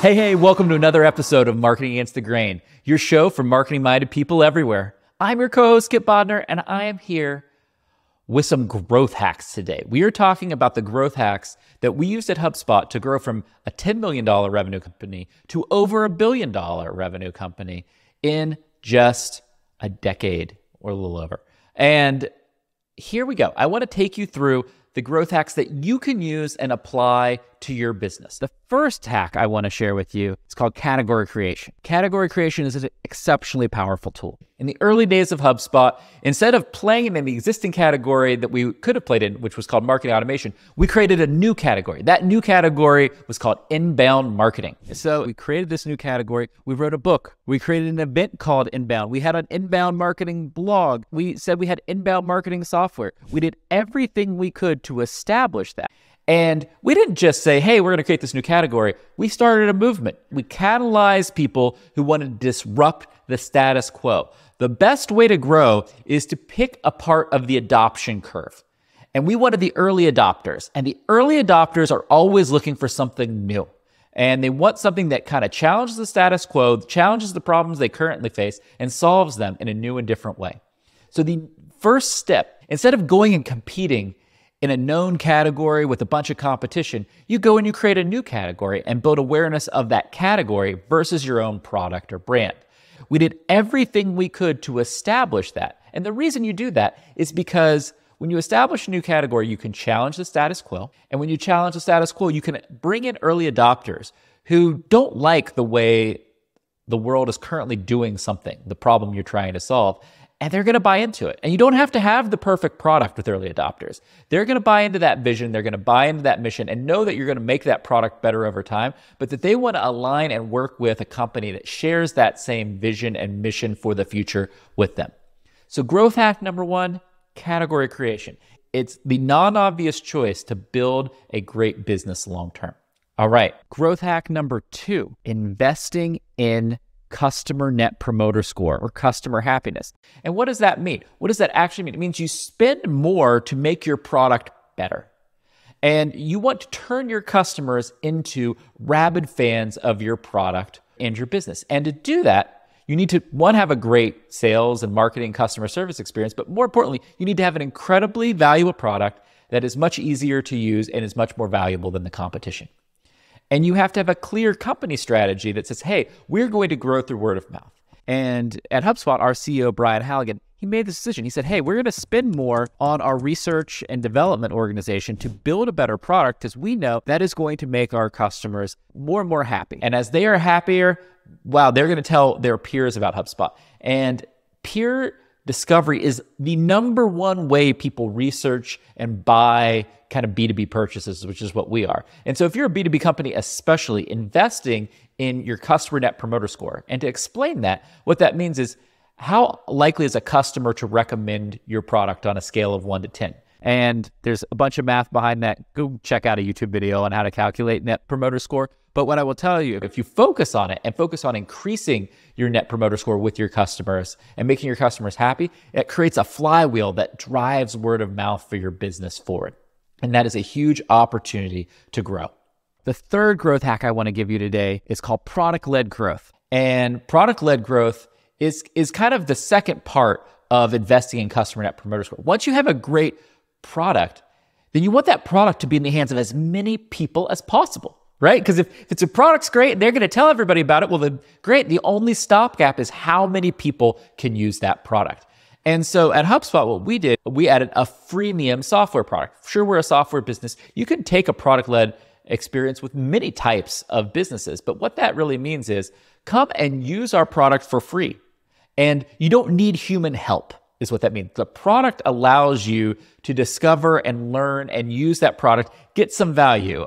Hey, welcome to another episode of Marketing Against the Grain, your show for marketing-minded people everywhere. I'm your co-host, Kipp Bodnar, and I am here with some growth hacks today. We are talking about the growth hacks that we used at HubSpot to grow from a $10 million revenue company to over $1 billion revenue company in just a decade or a little over. And here we go. I want to take you through the growth hacks that you can use and apply to your business. The first hack I want to share with you is called category creation. Category creation is an exceptionally powerful tool. In the early days of HubSpot, instead of playing in the existing category that we could have played in, which was called marketing automation, we created a new category. That new category was called inbound marketing. So we created this new category. We wrote a book. We created an event called Inbound. We had an inbound marketing blog. We said we had inbound marketing software. We did everything we could to establish that. And we didn't just say, hey, we're going to create this new category. We started a movement. We catalyzed people who wanted to disrupt the status quo. The best way to grow is to pick a part of the adoption curve. And we wanted the early adopters. And the early adopters are always looking for something new. And they want something that kind of challenges the status quo, challenges the problems they currently face, and solves them in a new and different way. So the first step, instead of going and competing in a known category with a bunch of competition, you go and you create a new category and build awareness of that category versus your own product or brand. We did everything we could to establish that. And the reason you do that is because when you establish a new category, you can challenge the status quo. And when you challenge the status quo, you can bring in early adopters who don't like the way the world is currently doing something, the problem you're trying to solve. And they're going to buy into it. And you don't have to have the perfect product with early adopters. They're going to buy into that vision. They're going to buy into that mission and know that you're going to make that product better over time, but that they want to align and work with a company that shares that same vision and mission for the future with them. So growth hack number one, category creation. It's the non-obvious choice to build a great business long-term. All right, growth hack number two, investing in customer net promoter score or customer happiness. And what does that mean? What does that actually mean? It means you spend more to make your product better. And you want to turn your customers into rabid fans of your product and your business. And to do that, you need to, one, have a great sales and marketing customer service experience, but more importantly, you need to have an incredibly valuable product that is much easier to use and is much more valuable than the competition. And you have to have a clear company strategy that says, hey, we're going to grow through word of mouth. And at HubSpot, our CEO, Brian Halligan, he made this decision. He said, hey, we're going to spend more on our research and development organization to build a better product because we know that is going to make our customers more and more happy. And as they are happier, wow, they're going to tell their peers about HubSpot. And peer discovery is the number one way people research and buy kind of B2B purchases, which is what we are. And so if you're a B2B company, especially investing in your customer net promoter score. And to explain that, what that means is how likely is a customer to recommend your product on a scale of 1 to 10? And there's a bunch of math behind that. Go check out a YouTube video on how to calculate net promoter score. But what I will tell you, if you focus on it and focus on increasing your net promoter score with your customers and making your customers happy, it creates a flywheel that drives word of mouth for your business forward. And that is a huge opportunity to grow. The third growth hack I want to give you today is called product-led growth. And product-led growth is kind of the second part of investing in customer net promoter score. Once you have a great product, then you want that product to be in the hands of as many people as possible, right? Because if it's a product's great and they're going to tell everybody about it, well, then great. The only stopgap is how many people can use that product. And so at HubSpot, what we did, we added a freemium software product. Sure, we're a software business. You can take a product-led experience with many types of businesses. But what that really means is come and use our product for free. And you don't need human help, is what that means. The product allows you to discover and learn and use that product, get some value.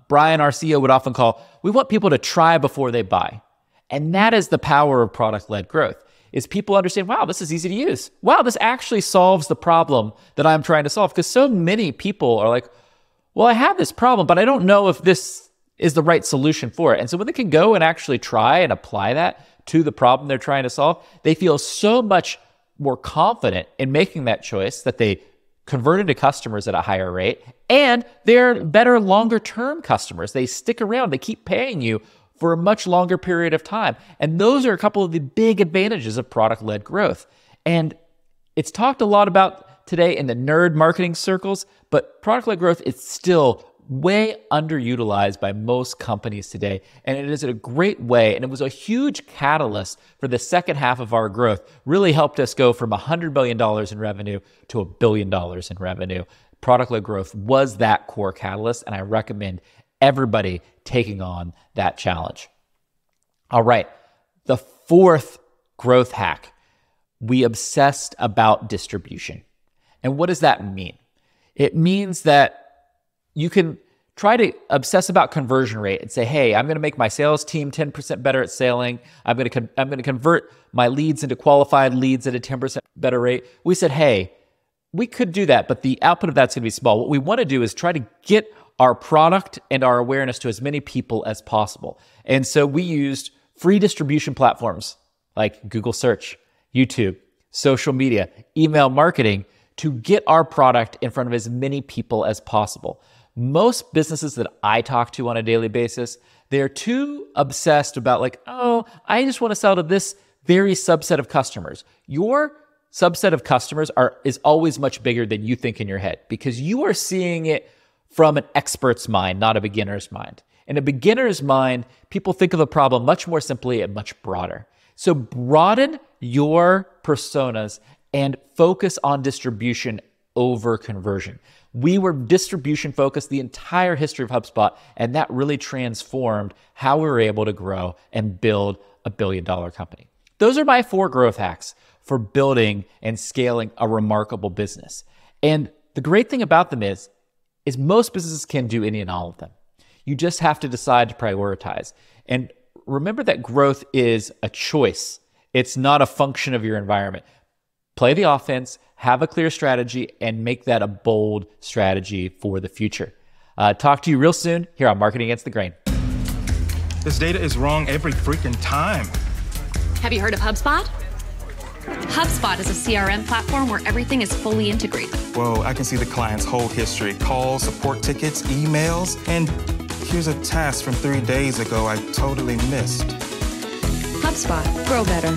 Brian, our CEO, would often call, we want people to try before they buy. And that is the power of product-led growth. Is people understand, wow, this is easy to use. Wow, this actually solves the problem that I'm trying to solve. Because so many people are like, well, I have this problem, but I don't know if this is the right solution for it. And so when they can go and actually try and apply that to the problem they're trying to solve, they feel so much more confident in making that choice that they convert into customers at a higher rate, and they're better longer-term customers. They stick around. They keep paying you for a much longer period of time. And those are a couple of the big advantages of product-led growth. And it's talked a lot about today in the nerd marketing circles, but product-led growth is still way underutilized by most companies today. And it is a great way, and it was a huge catalyst for the second half of our growth, really helped us go from $100 million in revenue to $1 billion in revenue. Product-led growth was that core catalyst, and I recommend everybody taking on that challenge. All right, the fourth growth hack, we obsessed about distribution. And what does that mean? It means that you can try to obsess about conversion rate and say, hey, I'm going to make my sales team 10% better at selling. I'm going to convert my leads into qualified leads at a 10% better rate. We said, hey, we could do that, but the output of that's going to be small. What we want to do is try to get our product and our awareness to as many people as possible. And so we used free distribution platforms like Google Search, YouTube, social media, email marketing to get our product in front of as many people as possible. Most businesses that I talk to on a daily basis, they're too obsessed about like, oh, I just want to sell to this very subset of customers. Your subset of customers is always much bigger than you think in your head because you are seeing it from an expert's mind, not a beginner's mind. In a beginner's mind, people think of the problem much more simply and much broader. So broaden your personas and focus on distribution over conversion. We were distribution focused the entire history of HubSpot, and that really transformed how we were able to grow and build a billion-dollar company. Those are my 4 growth hacks for building and scaling a remarkable business. And the great thing about them is most businesses can do any and all of them. You just have to decide to prioritize. And remember that growth is a choice. It's not a function of your environment. Play the offense, have a clear strategy, and make that a bold strategy for the future. Talk to you real soon here on Marketing Against the Grain. This data is wrong every freaking time. Have you heard of HubSpot? HubSpot is a CRM platform where everything is fully integrated. Whoa, I can see the client's whole history, calls, support tickets, emails, and here's a task from 3 days ago I totally missed. HubSpot. Grow better.